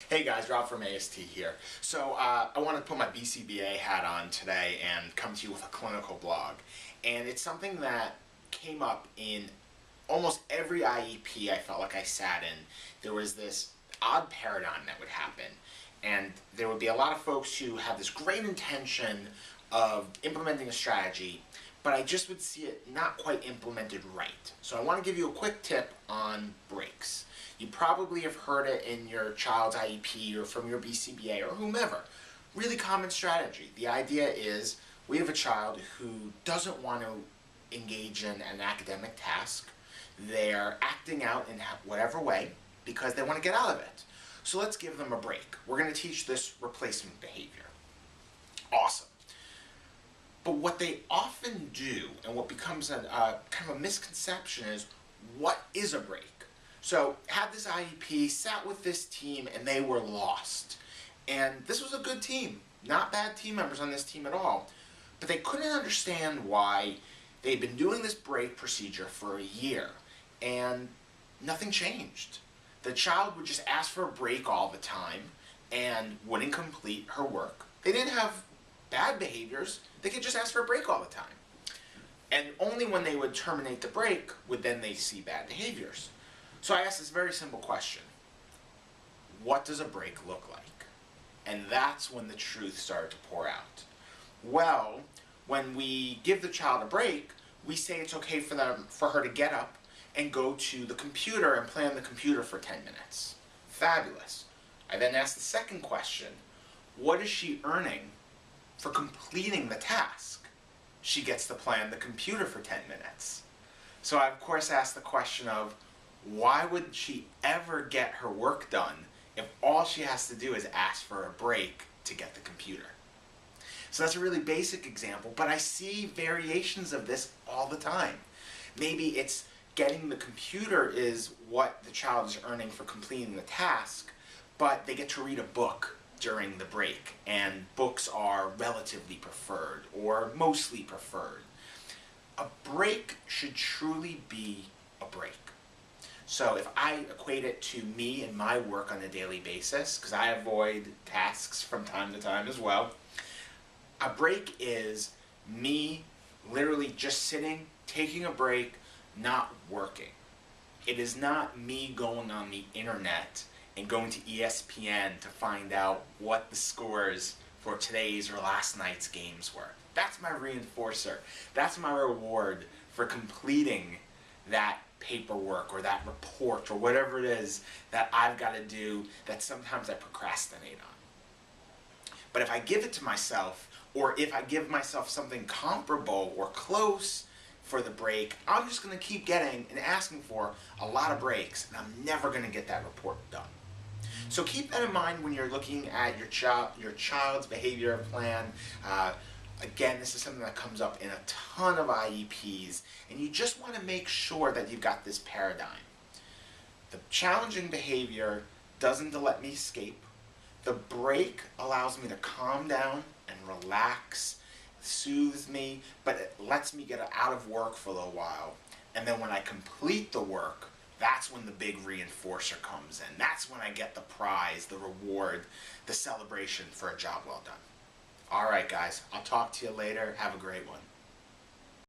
Hey guys, Rob from AST here. So I wanted to put my BCBA hat on today and come to you with a clinical blog. And it's something that came up in almost every IEP I felt like I sat in. There was this odd paradigm that would happen. And there would be a lot of folks who had this great intention of implementing a strategy, but I just would see it not quite implemented right. So I want to give you a quick tip on breaks. You probably have heard it in your child's IEP or from your BCBA or whomever. Really common strategy. The idea is we have a child who doesn't want to engage in an academic task. They're acting out in whatever way because they want to get out of it. So let's give them a break. We're going to teach this replacement behavior. Awesome. But what they often do, and what becomes kind of a misconception, is what is a break? So had this IEP, sat with this team, and they were lost. And this was a good team. Not bad team members on this team at all. But they couldn't understand why they'd been doing this break procedure for a year, and nothing changed. The child would just ask for a break all the time and wouldn't complete her work. They didn't have bad behaviors. They could just ask for a break all the time. And only when they would terminate the break would then they see bad behaviors. So I asked this very simple question. What does a break look like? And that's when the truth started to pour out. Well, when we give the child a break, we say it's okay for her to get up and go to the computer and play on the computer for 10 minutes. Fabulous. I then asked the second question. What is she earning for completing the task? She gets to play on the computer for 10 minutes. So I of course asked the question of, why would she ever get her work done if all she has to do is ask for a break to get the computer? So that's a really basic example, but I see variations of this all the time. Maybe it's getting the computer is what the child is earning for completing the task, but they get to read a book during the break, and books are relatively preferred or mostly preferred. A break should truly be a break. So if I equate it to me and my work on a daily basis, because I avoid tasks from time to time as well, a break is me literally just sitting, taking a break, not working. It is not me going on the internet and going to ESPN to find out what the scores for today's or last night's games were. That's my reinforcer. That's my reward for completing that paperwork or that report or whatever it is that I've got to do that sometimes I procrastinate on. But if I give it to myself, or if I give myself something comparable or close for the break, I'm just going to keep getting and asking for a lot of breaks, and I'm never going to get that report done. So keep that in mind when you're looking at your child's behavior plan. Again, this is something that comes up in a ton of IEPs, and you just want to make sure that you've got this paradigm. The challenging behavior doesn't let me escape. The break allows me to calm down and relax, soothes me, but it lets me get out of work for a little while. And then when I complete the work, that's when the big reinforcer comes in. That's when I get the prize, the reward, the celebration for a job well done. All right, guys, I'll talk to you later. Have a great one.